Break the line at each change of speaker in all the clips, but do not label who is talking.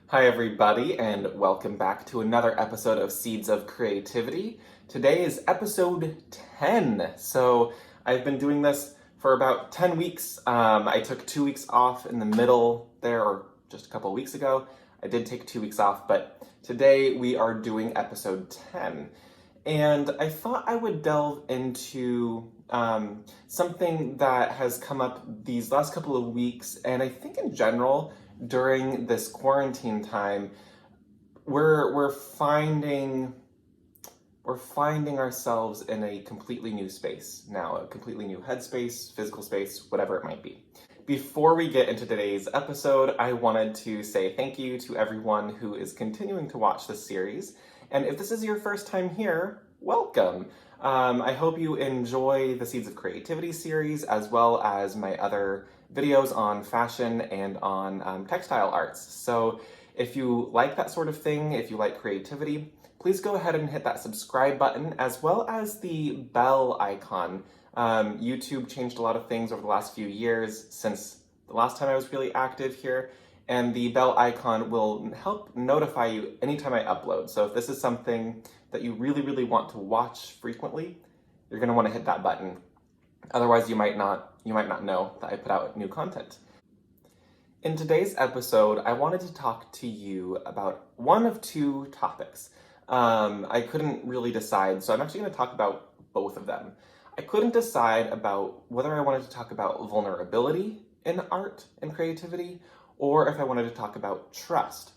Hi everybody, and welcome back to another episode of Seeds of Creativity. Today is episode 10. So I've been doing this for about 10 weeks. I took 2 weeks off in the middle there, or just a couple of weeks ago. I did take 2 weeks off, but today we are doing episode 10. And I thought I would delve into something that has come up these last couple of weeks, and I think in general, during this quarantine time, we're finding ourselves in a completely new space now, a completely new headspace, physical space, whatever it might be. Before we get into today's episode, I wanted to say thank you to everyone who is continuing to watch this series. And if this is your first time here, welcome. I hope you enjoy the Seeds of Creativity series as well as my other videos on fashion and on textile arts. So if you like that sort of thing, if you like creativity, please go ahead and hit that subscribe button as well as the bell icon. YouTube changed a lot of things over the last few years since the last time I was really active here, and the bell icon will help notify you anytime I upload. So if this is something that you really want to watch frequently, you're going to want to hit that button. Otherwise, you might not know that I put out new content. In today's episode, I wanted to talk to you about one of two topics. I couldn't really decide, so I'm actually going to talk about both of them. I couldn't decide about whether I wanted to talk about vulnerability in art and creativity, or if I wanted to talk about trust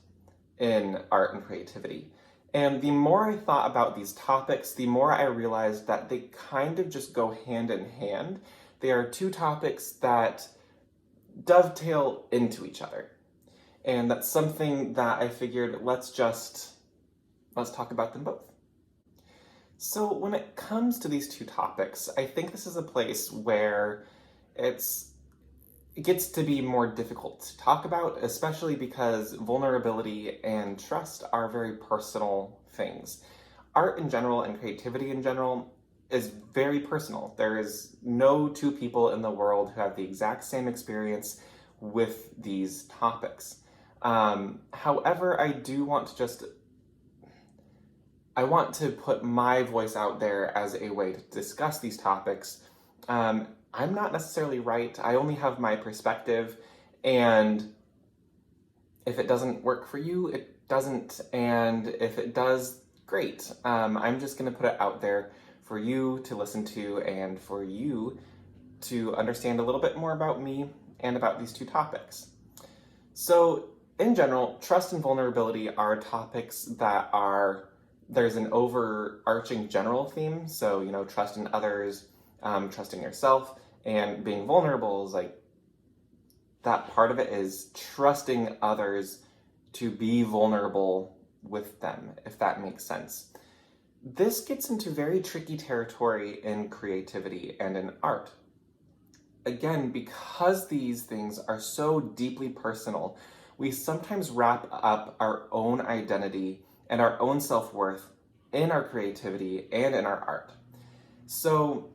in art and creativity. And the more I thought about these topics, the more I realized that they kind of just go hand in hand. They are two topics that dovetail into each other. And that's something that I figured let's talk about them both. So when it comes to these two topics, I think this is a place where it gets to be more difficult to talk about, especially because vulnerability and trust are very personal things. Art in general and creativity in general is very personal. There is no two people in the world who have the exact same experience with these topics. However, I want to put my voice out there as a way to discuss these topics. I'm not necessarily right. I only have my perspective, and if it doesn't work for you, it doesn't, and if it does, great. I'm just going to put it out there for you to listen to and for you to understand a little bit more about me and about these two topics. So, in general, trust and vulnerability are topics that there's an overarching general theme, so, trust in others, trusting yourself, and being vulnerable is like, that part of it is trusting others to be vulnerable with them, if that makes sense. This gets into very tricky territory in creativity and in art. Again, because these things are so deeply personal, we sometimes wrap up our own identity and our own self-worth in our creativity and in our art. So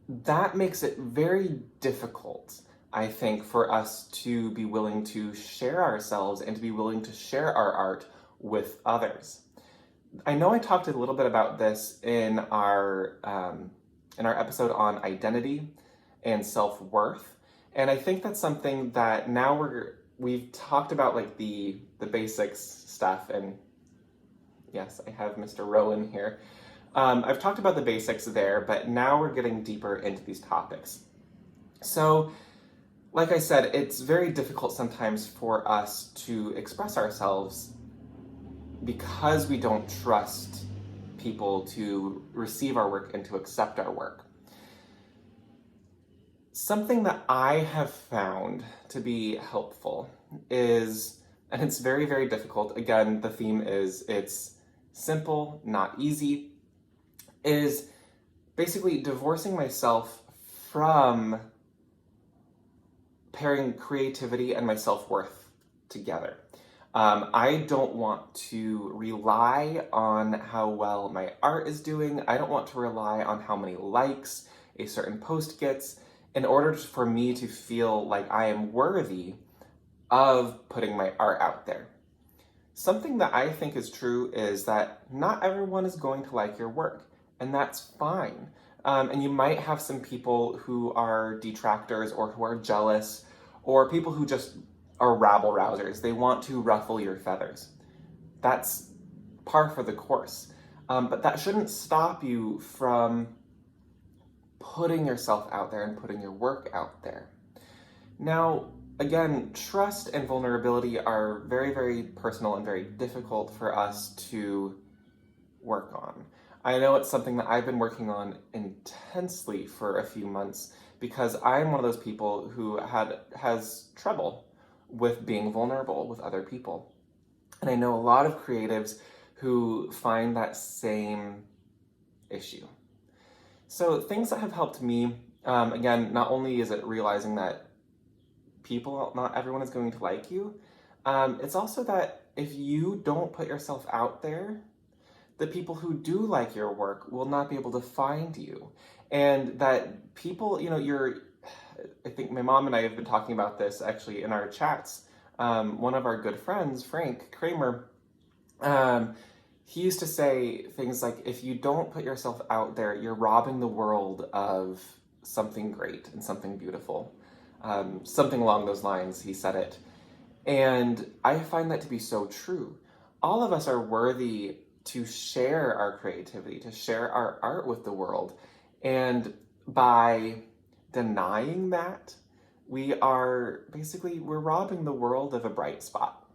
that makes it very difficult, I think, for us to be willing to share ourselves and to be willing to share our art with others. I know I talked a little bit about this in our episode on identity and self-worth, and I think that's something that now we've talked about, like the basics stuff, and yes, I have Mr. Rowan here. I've talked about the basics there, but now we're getting deeper into these topics. So, like I said, it's very difficult sometimes for us to express ourselves because we don't trust people to receive our work and to accept our work. Something that I have found to be helpful is, and it's very difficult, again, the theme is it's simple, not easy, is basically divorcing myself from pairing creativity and my self-worth together. I don't want to rely on how well my art is doing. I don't want to rely on how many likes a certain post gets in order for me to feel like I am worthy of putting my art out there. Something that I think is true is that not everyone is going to like your work, and that's fine. And you might have some people who are detractors or who are jealous, or people who just are rabble rousers. They want to ruffle your feathers. That's par for the course. But that shouldn't stop you from putting yourself out there and putting your work out there. Now, again, trust and vulnerability are very, very personal and very difficult for us to work on. I know it's something that I've been working on intensely for a few months because I'm one of those people who has trouble with being vulnerable with other people. And I know a lot of creatives who find that same issue. So things that have helped me, again, not only is it realizing that not everyone is going to like you, it's also that if you don't put yourself out there, the people who do like your work will not be able to find you. And that people, I think my mom and I have been talking about this actually in our chats. One of our good friends, Frank Kramer, he used to say things like, if you don't put yourself out there, you're robbing the world of something great and something beautiful. Something along those lines, he said it. And I find that to be so true. All of us are worthy to share our creativity, to share our art with the world. And by denying that, we're robbing the world of a bright spot.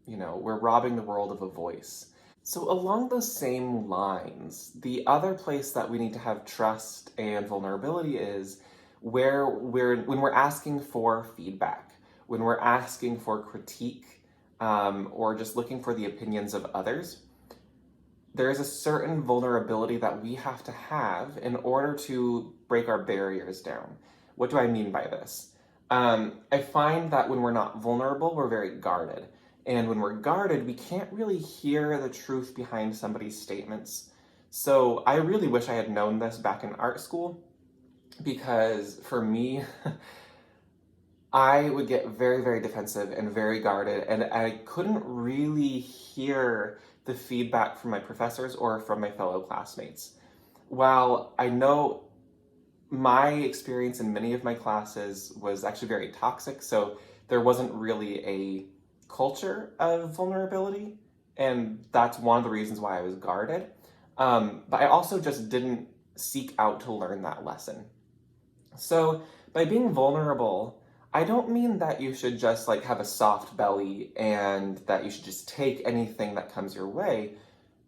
We're robbing the world of a voice. So along those same lines, the other place that we need to have trust and vulnerability is when we're asking for feedback, when we're asking for critique, or just looking for the opinions of others. There is a certain vulnerability that we have to have in order to break our barriers down. What do I mean by this? I find that when we're not vulnerable, we're very guarded. And when we're guarded, we can't really hear the truth behind somebody's statements. So I really wish I had known this back in art school, because for me, I would get very, very defensive and very guarded, and I couldn't really hear the feedback from my professors or from my fellow classmates. While I know my experience in many of my classes was actually very toxic, so there wasn't really a culture of vulnerability, and that's one of the reasons why I was guarded. But I also just didn't seek out to learn that lesson. So by being vulnerable, I don't mean that you should just have a soft belly and that you should just take anything that comes your way.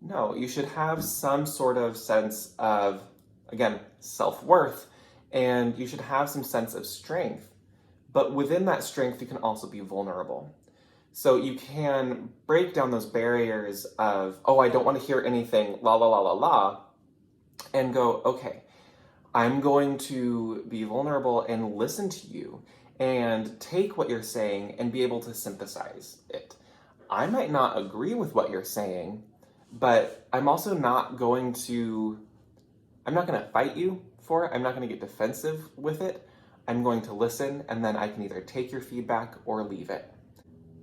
No, you should have some sort of sense of, again, self-worth, and you should have some sense of strength. But within that strength, you can also be vulnerable. So you can break down those barriers of, oh, I don't want to hear anything, la la la la la, and go, okay, I'm going to be vulnerable and listen to you and take what you're saying and be able to synthesize it. I might not agree with what you're saying, but I'm also not going to fight you for it. I'm not going to get defensive with it. I'm going to listen, and then I can either take your feedback or leave it.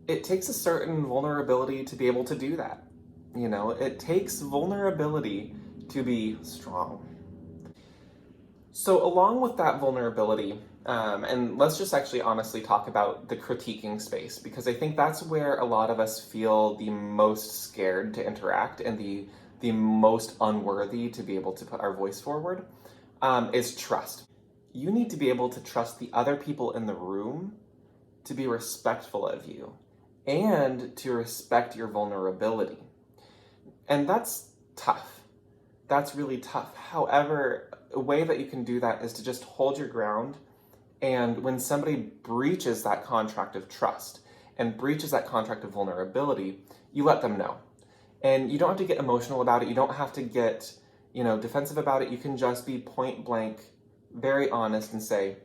It takes a certain vulnerability to be able to do that. It takes vulnerability to be strong. So along with that vulnerability, and let's just actually honestly talk about the critiquing space, because I think that's where a lot of us feel the most scared to interact and the most unworthy to be able to put our voice forward, is trust. You need to be able to trust the other people in the room to be respectful of you and to respect your vulnerability. And that's tough. That's really tough. However, a way that you can do that is to just hold your ground, and when somebody breaches that contract of trust and breaches that contract of vulnerability, you let them know. And you don't have to get emotional about it. You don't have to get, defensive about it. You can just be point blank, very honest, and say,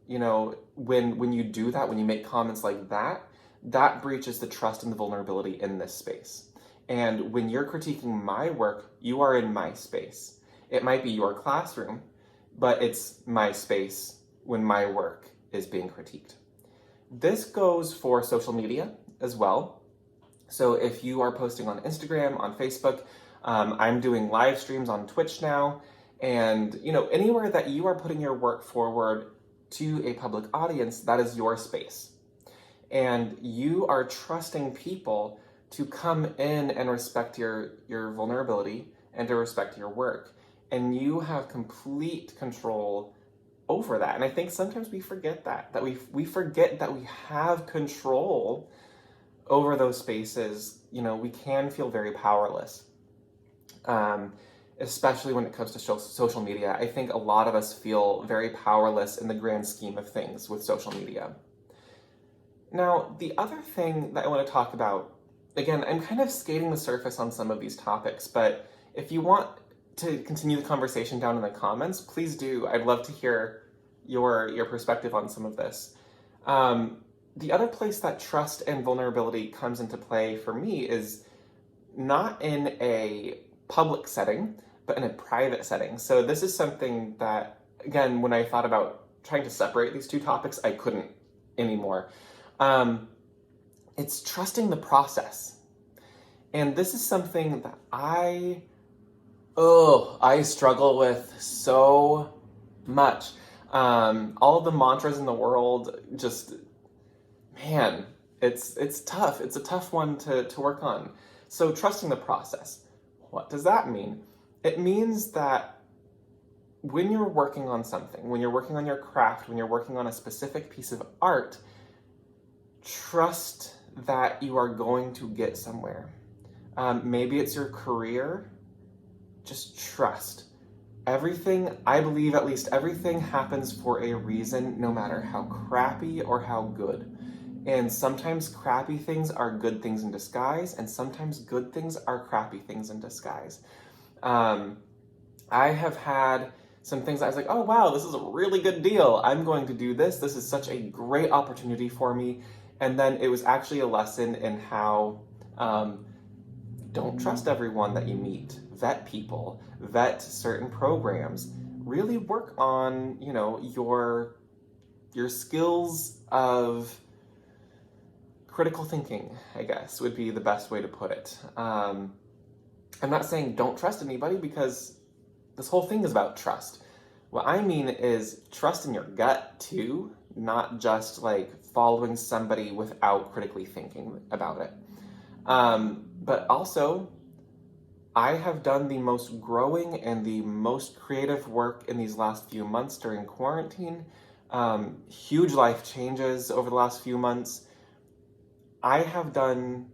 when you do that, when you make comments like that, that breaches the trust and the vulnerability in this space. And when you're critiquing my work, you are in my space. It might be your classroom, but it's my space when my work is being critiqued. This goes for social media as well. So if you are posting on Instagram, on Facebook, I'm doing live streams on Twitch now, and anywhere that you are putting your work forward to a public audience, that is your space. And you are trusting people to come in and respect your vulnerability and to respect your work. And you have complete control over that. And I think sometimes we forget that we forget that we have control over those spaces. We can feel very powerless, especially when it comes to social media. I think a lot of us feel very powerless in the grand scheme of things with social media. Now, the other thing that I want to talk about, again, I'm kind of skating the surface on some of these topics, but if you want to continue the conversation down in the comments, please do. I'd love to hear your perspective on some of this. The other place that trust and vulnerability comes into play for me is not in a public setting, but in a private setting. So this is something that, again, when I thought about trying to separate these two topics, I couldn't anymore. It's trusting the process. And this is something that I struggle with so much. All of the mantras in the world, just, man, it's tough. It's a tough one to work on. So trusting the process. What does that mean? It means that when you're working on something, when you're working on your craft, when you're working on a specific piece of art, trust that you are going to get somewhere. Maybe it's your career. Just trust. Everything, I believe at least everything happens for a reason, no matter how crappy or how good. And sometimes crappy things are good things in disguise, and sometimes good things are crappy things in disguise. I have had some things that I was like, oh wow, this is a really good deal. I'm going to do this. This is such a great opportunity for me. And then it was actually a lesson in how don't trust everyone that you meet. Vet people, vet certain programs. Really work on, your skills of critical thinking, I guess, would be the best way to put it. I'm not saying don't trust anybody, because this whole thing is about trust. What I mean is trust in your gut too, not just like following somebody without critically thinking about it. But also, I have done the most growing and the most creative work in these last few months during quarantine. Huge life changes over the last few months. I have done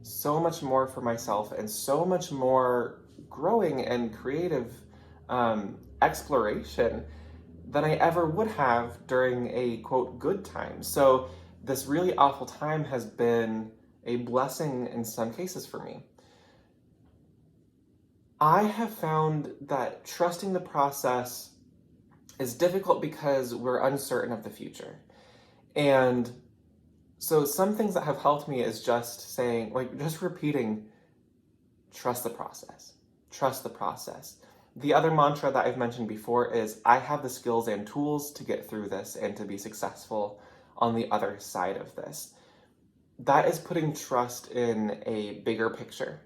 so much more for myself and so much more growing and creative exploration than I ever would have during a, quote, good time. So this really awful time has been a blessing in some cases for me. I have found that trusting the process is difficult because we're uncertain of the future. And so some things that have helped me is just saying, just repeating, trust the process. Trust the process. The other mantra that I've mentioned before is I have the skills and tools to get through this and to be successful on the other side of this. That is putting trust in a bigger picture.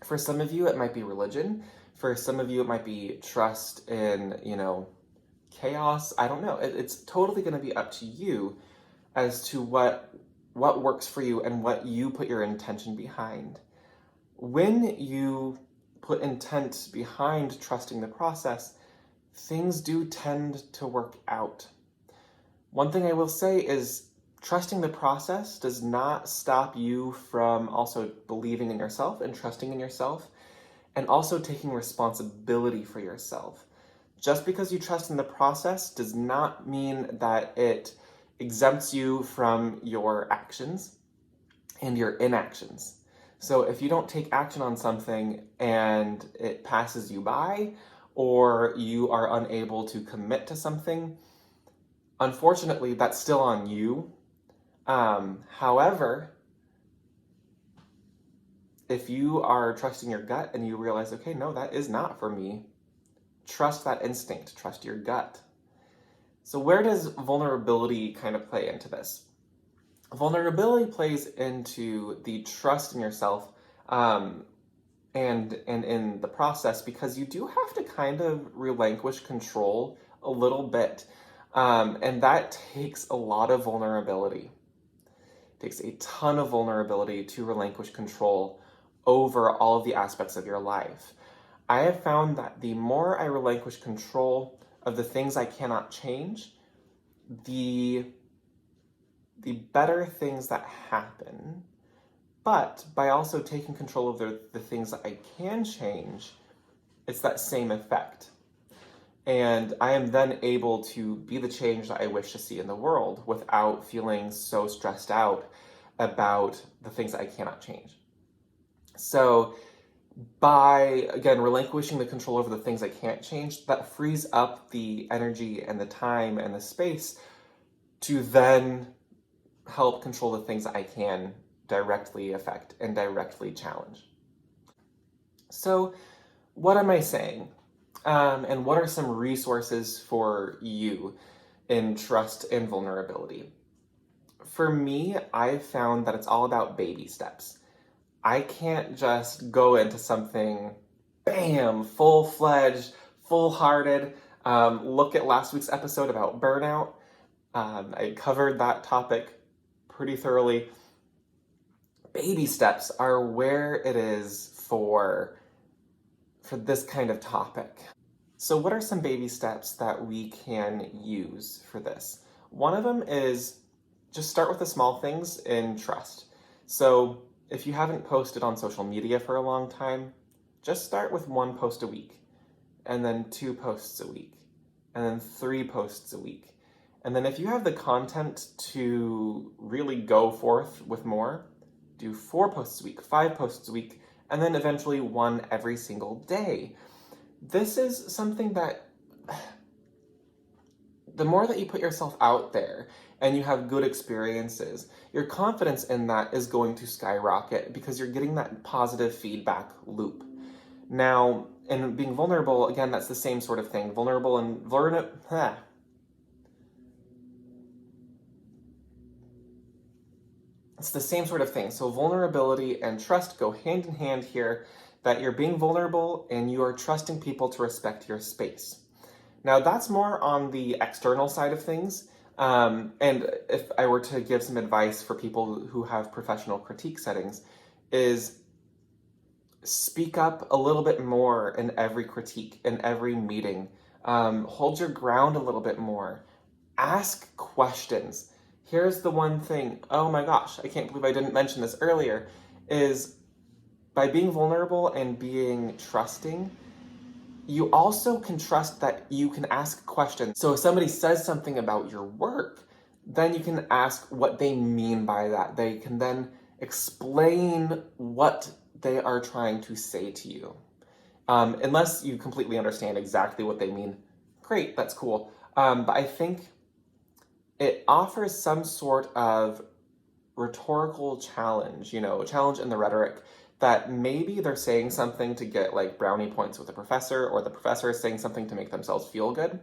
For some of you, it might be religion. For some of you, it might be trust in, chaos. I don't know. It's totally going to be up to you as to what works for you and what you put your intention behind. When you put intent behind trusting the process, things do tend to work out. One thing I will say is trusting the process does not stop you from also believing in yourself and trusting in yourself, and also taking responsibility for yourself. Just because you trust in the process does not mean that it exempts you from your actions and your inactions. So if you don't take action on something and it passes you by, or you are unable to commit to something, unfortunately, that's still on you. However, if you are trusting your gut and you realize, okay, no, that is not for me, trust that instinct, trust your gut. So where does vulnerability kind of play into this? vulnerability plays into the trust in yourself, and in the process, because you do have to kind of relinquish control a little bit, and that takes a lot of vulnerability. It takes a ton of vulnerability to relinquish control over all of the aspects of your life. I have found that the more I relinquish control of the things I cannot change, the better things that happen. But by also taking control of the things that I can change, it's that same effect. And I am then able to be the change that I wish to see in the world without feeling so stressed out about the things that I cannot change. So by, again, relinquishing the control over the things I can't change, that frees up the energy and the time and the space to then help control the things that I can directly affect and directly challenge. So what am I saying? And what are some resources for you in trust and vulnerability? For me, I've found that it's all about baby steps. I can't just go into something, bam, full-fledged, full-hearted. Look at last week's episode about burnout. I covered that topic pretty thoroughly. Baby steps are where it is for this kind of topic. So what are some baby steps that we can use for this? One of them is just start with the small things in trust. So if you haven't posted on social media for a long time, just start with 1 post a week, and then 2 posts a week, and then 3 posts a week. And then if you have the content to really go forth with more, do 4 posts a week, 5 posts a week, and then eventually 1 every single day. This is something that the more that you put yourself out there and you have good experiences, your confidence in that is going to skyrocket because you're getting that positive feedback loop. Now, in being vulnerable, again, that's the same sort of thing. Vulnerable and It's the same sort of thing. So vulnerability and trust go hand in hand here, that you're being vulnerable and you are trusting people to respect your space. Now that's more on the external side of things. And if I were to give some advice for people who have professional critique settings, is speak up a little bit more in every critique, in every meeting. Hold your ground a little bit more. Ask questions. Here's the one thing, oh my gosh, I can't believe I didn't mention this earlier, is by being vulnerable and being trusting, you also can trust that you can ask questions. So if somebody says something about your work, then you can ask what they mean by that. They can then explain what they are trying to say to you. Unless you completely understand exactly what they mean, great, that's cool. But I think it offers some sort of rhetorical challenge, a challenge in the rhetoric, that maybe they're saying something to get like brownie points with the professor, or the professor is saying something to make themselves feel good.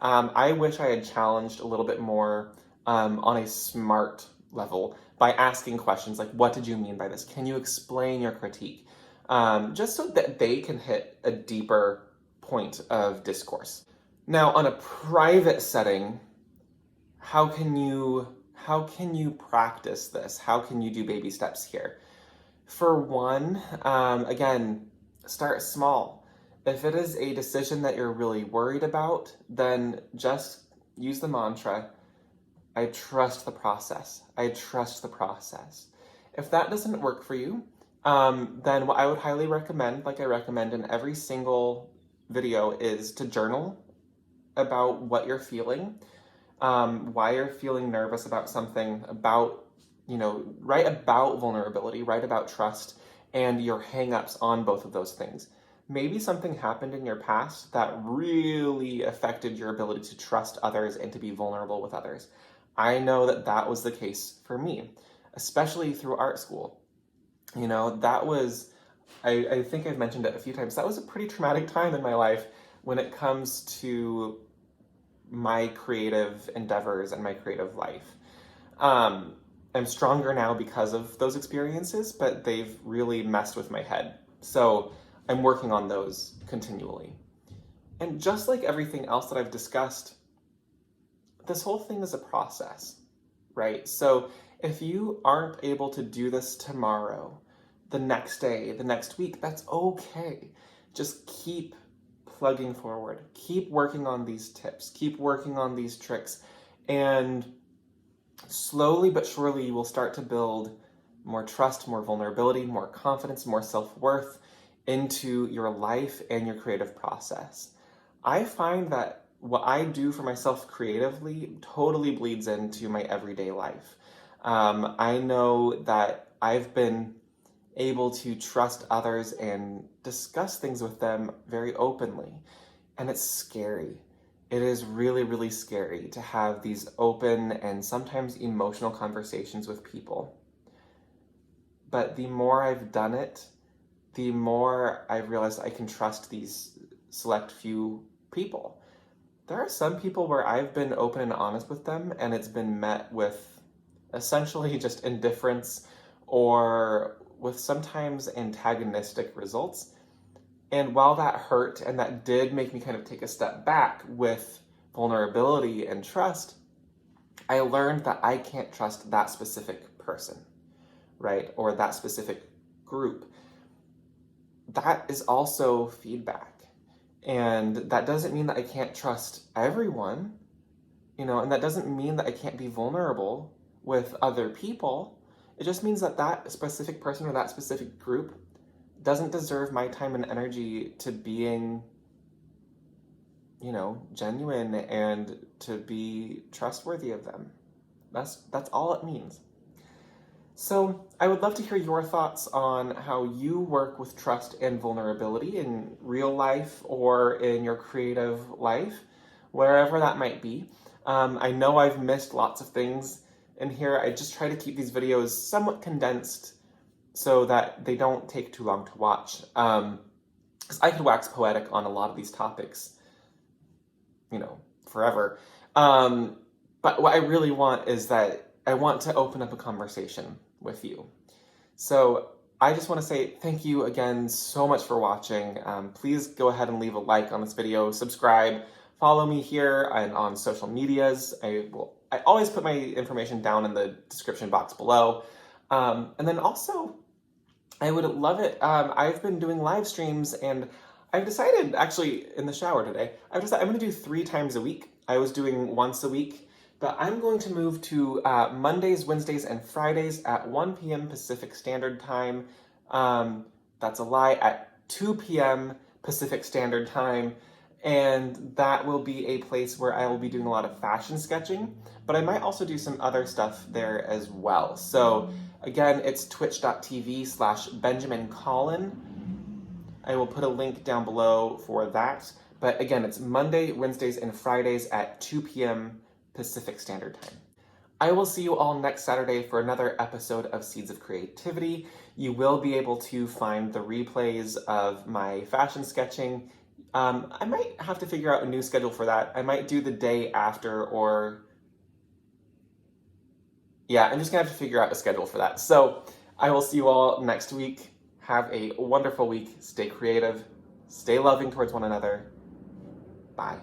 I wish I had challenged a little bit more on a smart level by asking questions like, what did you mean by this? Can you explain your critique? Just so that they can hit a deeper point of discourse. Now, on a private setting, how can you practice this? How can you do baby steps here? For one, again, start small. If it is a decision that you're really worried about, then just use the mantra, I trust the process. I trust the process. If that doesn't work for you, then what I would highly recommend, like I recommend in every single video, is to journal about what you're feeling, why you're feeling nervous about something, about, write about vulnerability, write about trust, and your hang-ups on both of those things. Maybe something happened in your past that really affected your ability to trust others and to be vulnerable with others. I know that was the case for me, especially through art school. That was, I think I've mentioned it a few times, that was a pretty traumatic time in my life when it comes to my creative endeavors and my creative life. I'm stronger now because of those experiences, but they've really messed with my head. So I'm working on those continually. And just like everything else that I've discussed, this whole thing is a process, right? So if you aren't able to do this tomorrow, the next day, the next week, that's okay. Just keep plugging forward. Keep working on these tips. Keep working on these tricks. And slowly but surely, you will start to build more trust, more vulnerability, more confidence, more self-worth into your life and your creative process. I find that what I do for myself creatively totally bleeds into my everyday life. I know that I've been able to trust others and discuss things with them very openly, and it's scary. It is really, really scary to have these open and sometimes emotional conversations with people. But the more I've done it, the more I've realized I can trust these select few people. There are some people where I've been open and honest with them, and it's been met with essentially just indifference or with sometimes antagonistic results. And while that hurt and that did make me kind of take a step back with vulnerability and trust, I learned that I can't trust that specific person, right? Or that specific group. That is also feedback. And that doesn't mean that I can't trust everyone, and that doesn't mean that I can't be vulnerable with other people. It just means that that specific person or that specific group doesn't deserve my time and energy to being, genuine and to be trustworthy of them. That's all it means. So I would love to hear your thoughts on how you work with trust and vulnerability in real life or in your creative life, wherever that might be. I know I've missed lots of things in here. I just try to keep these videos somewhat condensed so that they don't take too long to watch. Because I could wax poetic on a lot of these topics, forever. But what I really want is that I want to open up a conversation with you. So I just want to say thank you again so much for watching. Please go ahead and leave a like on this video, subscribe, follow me here and on social medias. I always put my information down in the description box below. And then also, I would love it. I've been doing live streams, and I've decided, actually in the shower today, I'm going to do 3 times a week. I was doing once a week, but I'm going to move to Mondays, Wednesdays, and Fridays at 1 p.m. Pacific Standard Time. That's a lie, at 2 p.m. Pacific Standard Time. And that will be a place where I will be doing a lot of fashion sketching, but I might also do some other stuff there as well. So again, it's twitch.tv/BenjaminCollin. I will put a link down below for that. But again, it's Monday, Wednesdays, and Fridays at 2 p.m. Pacific Standard Time. I will see you all next Saturday for another episode of Seeds of Creativity. You will be able to find the replays of my fashion sketching. I might have to figure out a new schedule for that. I might do the day after, or yeah, I'm just gonna have to figure out a schedule for that. So I will see you all next week. Have a wonderful week. Stay creative. Stay loving towards one another. Bye.